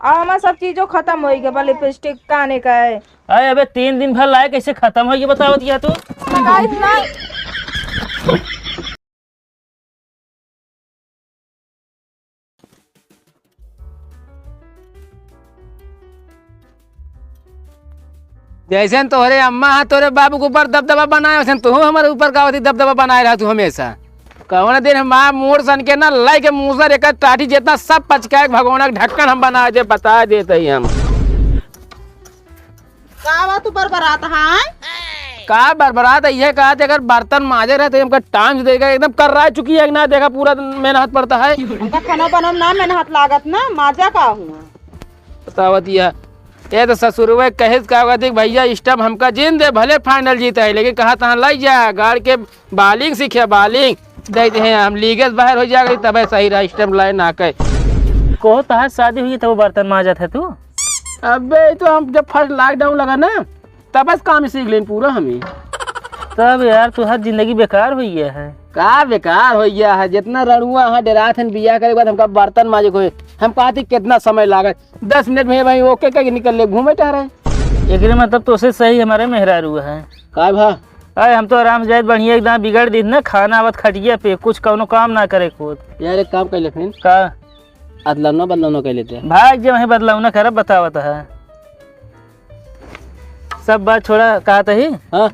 और हमारा सब चीजों खत्म हो गया, लिपस्टिक काने का है। अरे अबे 3 दिन भर लाए कैसे खत्म हो ये बताओ दिया तू। गाइस ना जैसे तोहरे अम्मा तोरे बाबू के ऊपर दबदबा बनाए वैसे तू हमारे ऊपर का दबदबा बनाए रहा तू हमेशा। कौन दिन हम मोर सन के ना लाई के मुसर एक टाटी जितना सब पचका भगवान का ढक्कन हम बना दे बता देते ही हम का तू बरबरात है का बरबरात ये कहा थे अगर बर्तन माजे रहे तो हमका टाइम देगा एकदम कर रहा है चुकी है ना देखा पूरा मेहनत पड़ता है हमका खाना बनाना ना मेहनत लागत ना माजा का हुआ बतावतिया ये तो ससुर कहे का देख भैया स्टम्प हमका जिन दे भले फाइनल जीता है लेकिन कहा तहाँ लाई जा गाड़ के बालिंग सीखे बालिंग देते हैं हम लीगेस बाहर हो जाएगा तब सही रहा स्टम्प लाए ना कहे को तहार शादी हुई तो वो बर्तन माजा था तू। अबे तो हम जब फर्स्ट लॉकडाउन लगा ना तब काम सीख लें पूरा हमें। तब यार तू हर जिंदगी बेकार हुई है का बेकार हो गया है जितना रड़ुआ है डरा थे बिया करे बाद हमका बर्तन माजे को हम कहते कितना समय लागत 10 मिनट में भाई ओके कहीं निकल ले घूमे टहरे एक मतलब तो उसे सही हमारे मेहरारू है का भा अरे हम तो आराम से जाए बढ़िया एकदम बिगड़ दी ना खाना आवत खटिया पे कुछ कौनो काम ना करे खुद यार एक काम कर ले फिर का अदलौना बदलौना कर लेते हैं भाग जब वही बदलाव ना कर बतावत है सब बात छोड़ा कहा था ही। हाँ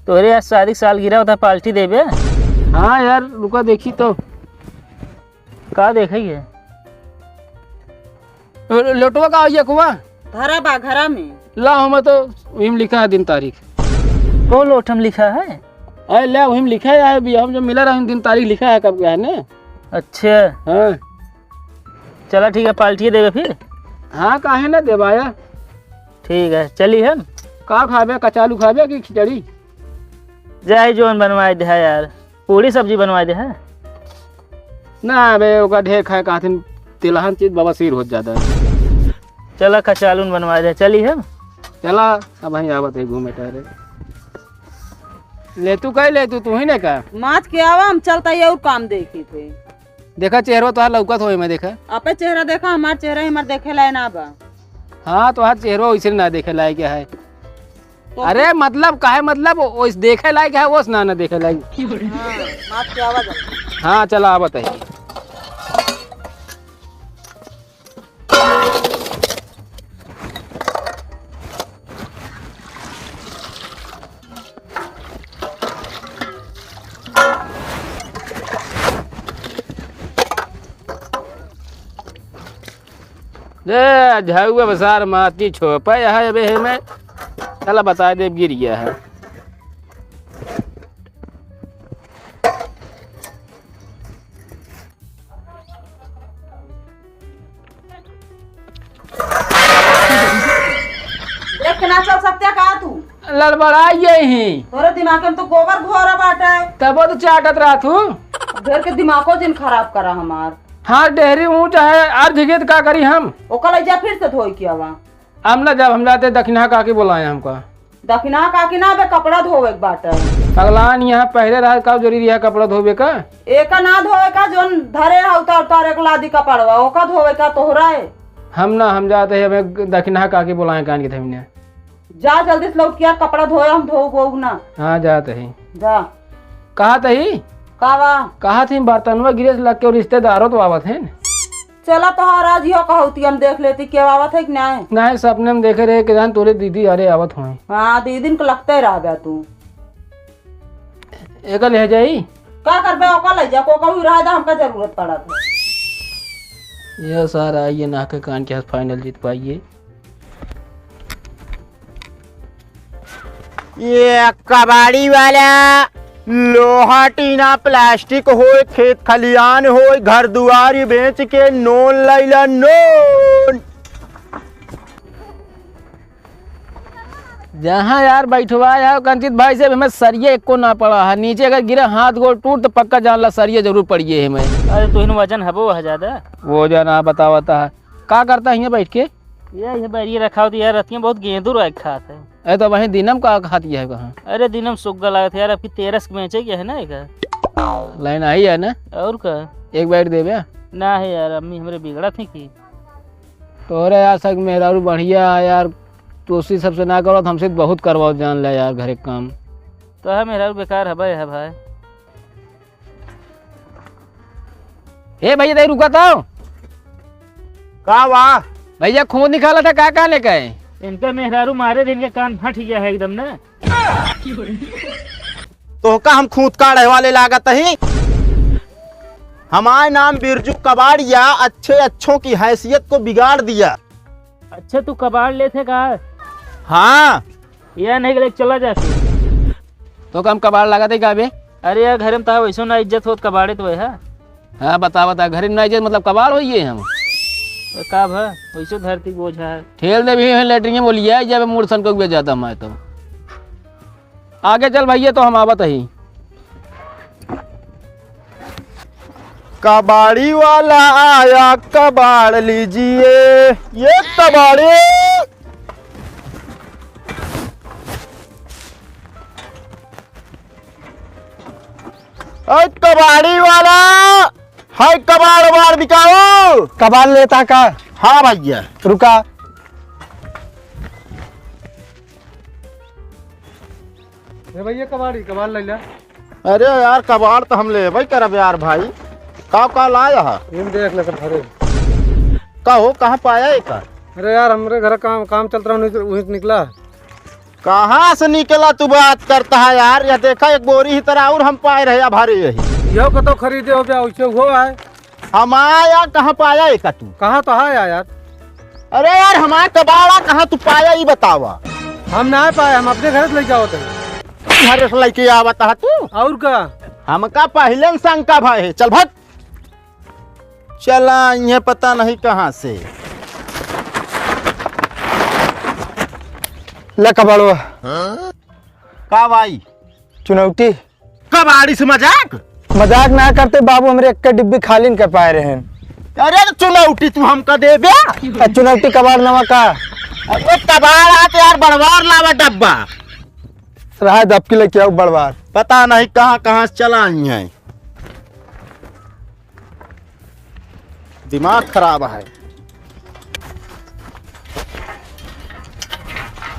तोरे आज शादी साल गिरा होता पार्टी देवे। हाँ यार रुका देखी तो का देखेंगे लोटवा का ये कुआ घरा बा घरा में ला हमें तो वही में लिखा है दिन तारीख को लोटम लिखा है। अरे ले वही में लिखा है हम जो मिला रहा दिन तारीख लिखा है कब क्या है ना। अच्छा हाँ चला ठीक है पार्टी देवे फिर। हाँ काहे ना देवाया ठीक है चली हम का खाबे कचालू खाबे कि खिचड़ी जाए जोन बनवाए दे है यार पूरी सब्जी बनवाए दे है ना बे ओका ढेर खाए कहथिन तिलहन चीज बवासीर हो जाता है। चला कचालून बनवाए दे चली हम चला अब वहीं आवत है घूमे टहरे ले तू कह ले तू ही ने का माच के आवा हम चलता ये और काम देखी थे देखा चेहरा तो लौकत हो मैं देखा अपे चेहरा देखा हमार चेहरा हमार देखे लाए ना बा। हाँ तो हर चेहरा वैसे ना देखे लायक है तो अरे मतलब काहे मतलब वो देखे लायक है वो ना देखे लायक। हाँ, माच के आवा हाँ चला आवत है झाउआ बसार माती छोपा है अबे है मैं चला बता दे गिर गया है। देखना चल सकते का तू लड़बड़ाइए ही तोरे दिमाग में तो गोबर घोरा बाटा है तब तो चाटत रहा तू ढेर के दिमागो जिन खराब करा हमार। हाँ डेहरी ऊँच है अर्ध गित का करी हम ओकल जा फिर से धोई किया वा हम ना जब हम जाते दक्षिणा काकी बुलाए हमका दक्षिणा काकी ना बे कपड़ा धोवे के बाटा अगलान यहाँ पहले रहा कब जरूरी है कपड़ा धोबे का एक ना धोवे का जोन धरे है उतार उतार एक लादी कपड़वा ओका धोवे का तोहरा है। हम जाते हैं हमें दक्षिणा काकी बुलाए कान के थमने जा जल्दी से लौट किया कपड़ा धोए हम धो ना। हाँ जाते हैं जा कहा तही कावा कहा थी बर्तनवा गिरे से लग के रिश्तेदारों तो आवत है चला तो आज ही कहती हम देख लेती क्या आवत है कि नहीं नहीं सपने में देखे रहे कि जान तोरे दीदी अरे आवत हुए। हाँ दीदी को लगता ही रह गया तू एक ले जाई क्या करबे ओका ले जा को कभी रह जा हमका जरूरत पड़ा था। ये सारा ये ना के कान के फाइनल जीत पाइए। ये कबाड़ी वाला लोहा टीना प्लास्टिक हो खेत खलियान हो घर दुआर बेच के नोन लैला नोन जहाँ यार बैठवाया कंचित भाई से हमें सरिये एको ना पड़ा है नीचे अगर गिरे हाथ गोड़ टूट तो पक्का जान ला सरिये जरूर पड़िए है मैं। अरे तू वजन है वो ज्यादा वो जाना बतावता है का करता है बैठ के ये बैरिए रखा होती यार रतियाँ बहुत गेंदू रख खाते हैं। अरे तो वही दिनम का खाती है कहाँ अरे दिनम सुग्गा लगा था यार आपकी 13 बेचे क्या है ना एक लाइन आई है ना और का एक बैठ देवे ना है यार अम्मी हमारे बिगड़ा थी कि तोरे यार सग मेहरारू बढ़िया है यार, तो उसी सबसे ना करो तो हमसे बहुत करवाओ जान ले यार घरे काम। तो है मेरा बेकार है भाई। ए भैया दे रुका तो का वाह भैया खून निकाला था का लेके आए? इनका मेहरारू मारे दिन के कान फट गया है एकदम ना। तो का हम खूंत काढ़े वाले लागत ही। हमारे नाम बिरजू कबाड़िया अच्छे अच्छों की हैसियत को बिगाड़ दिया। अच्छा तू कबाड़ लेते का? हाँ यह नहीं गले चला जा फिर। तो कम कबाड़ लगा थे का बे? अरे यार घर में तो वैसे ना इज्जत होत कबाड़े तो है। हाँ बता घरे में इज्जत मतलब कबाड़ होइए हम तो का भा वैसे धरती बोझा है। ठेल दे भी लेटरिंग में बोलिए जब मूर्सन को भी जाता मैं तो आगे चल भैया तो हम आवत ही। कबाड़ी वाला आया कबाड़ लीजिए ये कबाड़ी। कबाड़ी वाला है कबाड़ बाड़ बिकाओ। कबाड़ लेता का? हाँ भैया रुका। भैया कबाड़ ले लिया। अरे यार कबाड़ तो हम ले भाई करब यार भाई। का लाया है देख ले घरे का हो कहाँ पाया एक? अरे यार हमरे घर काम चल रहा वहीं से निकला। कहाँ से निकला तू बात करता है यार? यह देखा एक बोरी ही तरह और हम पाए रहे भारी यही यो कतो खरीदे हो गया वैसे हो है। हम आया कहाँ पाया एक तू? कहाँ तो है यार। अरे यार हमारा कबाड़ा कहाँ तू पाया ही बतावा। हम ना पाए, हम अपने घर से लेके आवत है। घर से लेके आवत है तू? और का हमका पहले शंका भाई चल भग चला ये पता नहीं कहाँ से। ले कबाड़वा का भाई चुनौती। कबाड़ी से मजाक मजाक ना करते बाबू, हमरे एक डिब्बी खाली कर पाए रहे हैं। अरे तो चुनौती तू हमका दे बे। चुनौती कबाड़ नवा का? अरे कबाड़ आते यार बड़वार लावा डब्बा रहा दबकी लेके आओ बड़वार। पता नहीं कहाँ से चला आई है। दिमाग खराब है।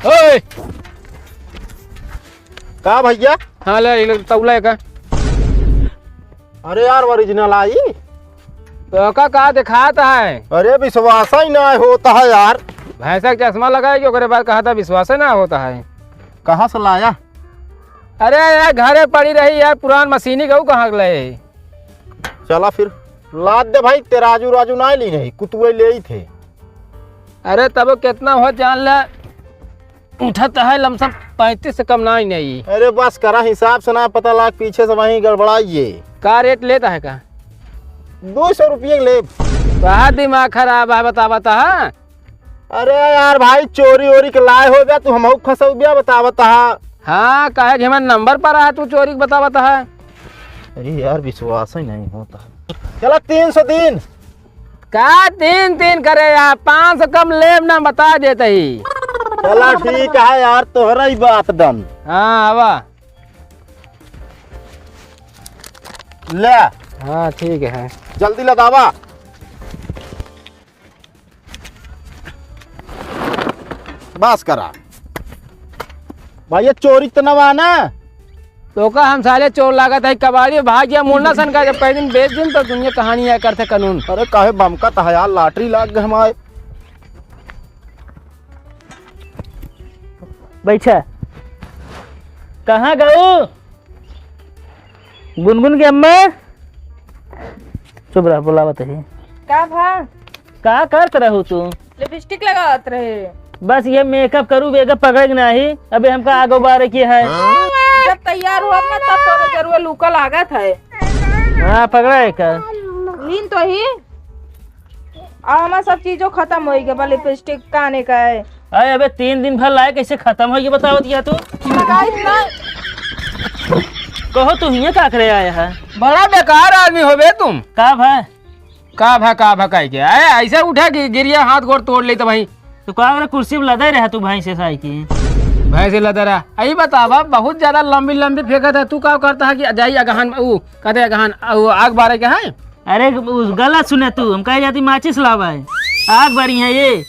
ओए का भैया? हाँ ले तौला का। अरे यार ओरिजिनल आई तो का दिखाता है? अरे विश्वास ही ना होता है यार। भैंसा का चश्मा लगाए जो करे बाद कहा था विश्वास ना होता है। कहाँ से लाया? अरे यार घरे पड़ी रही यार पुरान मशीनी कहूँ कहाँ ले। चला फिर लाद दे भाई। तेराजू राजू ना ली नहीं कुतुए ले ही थे। अरे तब कितना हो जान ले उठत है लमसम 35 से कम ना ही नहीं। अरे बस करा हिसाब से ना पता लाग पीछे से वहीं गड़बड़ाइए। का रेट लेता है का? 200 रुपये ले। बहुत दिमाग खराब है बता। अरे यार भाई चोरी ओरी के लाए हो गया तू हम खसौ गया बता। हाँ कहे कि हमारे नंबर पर आया तू चोरी बता है। अरे यार विश्वास ही नहीं होता। चला 300 दिन का 3 करे यार 500 कम ले ना बता देते ही। चला ठीक है यार तोहरा ही बात डन। हाँ आवा ले। हाँ ठीक है जल्दी लगावा। बस करा भाई ये चोरी तो नवा ना। तो का हम साले चोर लागत है कबाड़ी भाग गया मुन्ना सन का जब कई दिन बेच दिन तो दुनिया कहानी आया करते कानून। अरे काहे बमका था यार लॉटरी लाग गए हमारे। बैठा कहाँ गऊ? गुनगुन की अम्मा चुप रहा बुलावत है। का भा का करत रहू तू? लिपस्टिक लगावत रहे। बस ये मेकअप करूँ बेकअप पकड़ के नहीं अभी हमका आगो बारे की है। जब तैयार हुआ ना तब तो जरूर लूका लागत है। हाँ पकड़ा है का? लीन तो ही और हमारा सब चीजों खत्म हो गया। लिपस्टिक काने का है। अरे अबे 3 दिन भर लाए कैसे खत्म हो ये बतावत क्या तू? कहो तू हियाँ का करे आया है? बड़ा बेकार आदमी हो बे तुम। का भाई का भा कह के ऐसे उठा कि गिरिया हाथ गोड़ तोड़ ले तो भाई। तो का कुर्सी में लदा रहा तू भाई से साई की भैंसे लदरा आई बतावा बहुत ज्यादा लंबी फेंका था तू का करता है कि जाई अगहन वो कहते अगहन आग बारे के है। अरे गलत सुने तू हम कहे जाती माचिस लावा है। आग बढ़िया ये।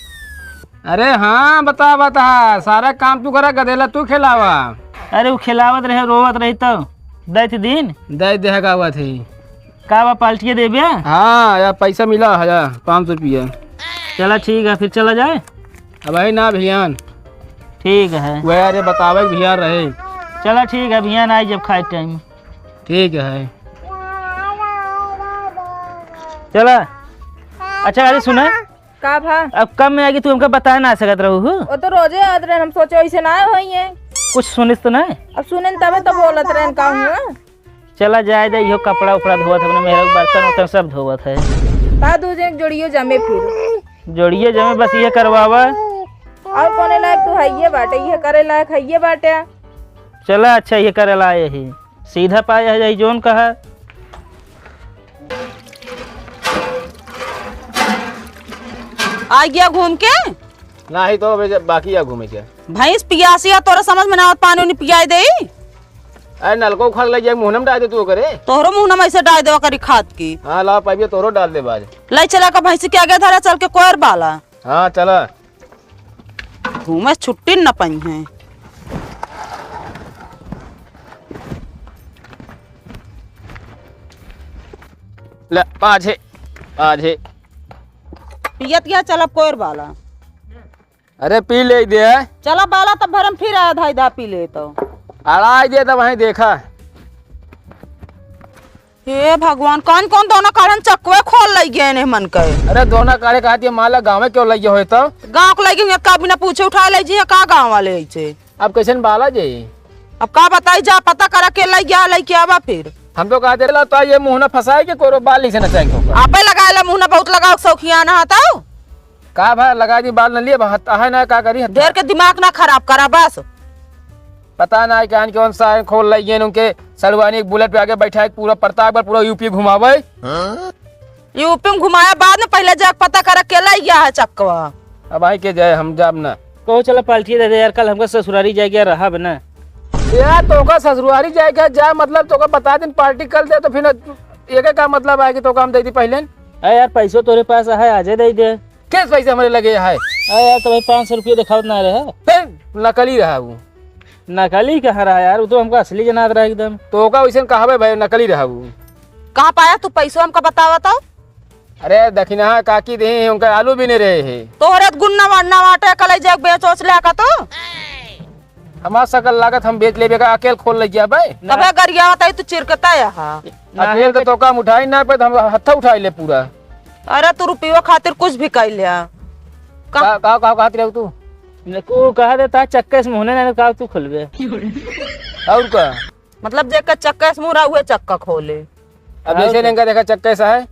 अरे हाँ बता सारा काम तू करा, गधेला तू खिलावा। अरे वो खिलावत रहे रोवत रही तो दैत दिन दे देगा हुआ थी का बा पाल्टिए देबे। हाँ यार पैसा मिला 500 रुपया। चला ठीक है फिर चला जाए। अब भाई ना भियान ठीक है वह अरे बतावे भियान रहे। चला ठीक है भैया ना आई जब खाए टाइम। ठीक है चला। अच्छा अरे सुना का भा अब कब में आएगी तू हमको बता ना सकत रहू। वो तो रोजे आत रहे, हम सोचे ऐसे ना होई है। कुछ सुनिस तो नहीं। अब सुने तबे तो बोलत रहे का हुआ। चला जाए दे इहो कपड़ा उपड़ा धोवत है, अपने मेरा बर्तन वर्तन सब धोवत है। का दूजे जोड़ियो जमे फिर जोड़िए जमे बस ये करवावा। और कोने लायक तू हइये बाटे, ये करे लायक हइये बाटे। चला अच्छा ये करे ला यही सीधा पाया है यही जोन कहा। आ गया घूम के ना ही तो बाकी है घूमे के। भैंस पियासिया तोरा समझ में ना आवत, पानी उन्हें पियाई दे। अरे नलको उखाड़ ले जाए मुंह में डाल दे तू करे। तोहरो मुंह में ऐसे डाल देवा करी खाद की। हाँ ला पाइए तोरो डाल दे बाज। ले चला का भैंस के आगे धरा चल के कोयर बाला। हाँ चला घूमे छुट्टी न पाई है। ले पाछे पाछे पियत गया चल कोयर बाला। अरे पी ले दे चला बाला तब भरम फिर आया धाई धा पी ले तो। अड़ाई दे तब वहीं देखा। हे भगवान कौन कौन दोनों कारण चक्वे खोल लग गए ने मन के। अरे दोनों कारे कहती है माला गाँव में क्यों लगे हुए तो। गाँव को लगी हुई का बिना पूछे उठा ले जी का गाँव वाले ऐसे। अब कैसे बाला जी अब का बताई जा पता करा के लग गया लग क्या बा फिर। हम तो कहते रहा तो ये मुंह न फंसाए कि कोरो बाल नहीं से नचाएंगे। आपे लगा ले मुंह न बहुत लगाओ शौकिया ना आता का भाई लगा दी बाल न लिए है ना का करी ढेर के दिमाग ना खराब करा बस। पता ना कान कौन सा खोल लगी है उनके सलवानी एक बुलेट पे आगे बैठा है पूरा प्रताप पूरा यूपी घुमावे। यूपी में घुमाया बाद में पहले जाके पता करा के लग गया है चक्कवा। अब भाई के जाए हम जाब ना कहो चला पाल्टिए दे दे यार, कल हमको ससुरारी जाएगा रहा बना यार। तो का ससुरारी जाएगा जा मतलब तो का बता दिन पार्टी कर दे तो फिर एक का मतलब है कि तो हम दे दी पहले। अरे यार पैसों तोरे पास है आजे दे दे। किस पैसे हमारे लगे है। अरे यार तो भाई 500 रुपये दिखावत ना रहे। फिर नकली रहा वो। नकली कहाँ रहा यार, वो तो हमको असली जनात रहा एकदम। तो का वैसे कहा भाई नकली रहा वो। कहाँ पाया तू पैसों हमका बतावा तो। अरे दखिना काकी दे उनका आलू भी नहीं रहे है। तोहरे गुन्ना वाड़ना वाटे कल जाके बेच ओच ले का तो। हमारा सकल लागत हम बेच लेबे का अकेले खोल ले गया भाई। तबे गरिया बताई तू चिरकता यहाँ। अकेले तो काम उठाई ना पे हम हत्था उठाई ले पूरा। अरे तू रुपये खातिर कुछ भी कर लिया। का कहती रहो तू को कहा देता चक्के से मुहने नहीं कहा तू खुलबे। और का मतलब जेकर चक्का से मुरा हुए चक्का खोले। अब जैसे लेंगे देखा चक्का ऐसा है।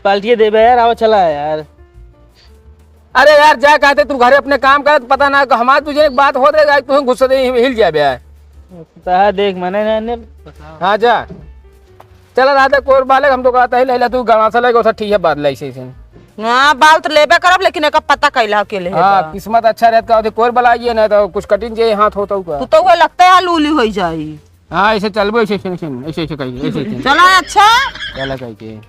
पाल्टिए देबे यार, आओ चला यार। अरे यार जा कहते तू घरे अपने काम कर पता ना हमारे तुझे एक बात हो रही तू गुस्सा दे हिल जाए। देख मैंने हाँ जा चला राधा कोर बालक हम तो कहता है लैला तू गाँव से लगे ठीक है बात लाई से। हाँ बाल तो लेबे करब लेकिन एक पता कैला के ले। हाँ किस्मत अच्छा रहता है कोर बलाइए ना तो कुछ कठिन चाहिए हाथ होता तू तो वो लगता है लूली हो जाई। हाँ ऐसे चलबो ऐसे कहिए ऐसे चला अच्छा चला कहिए।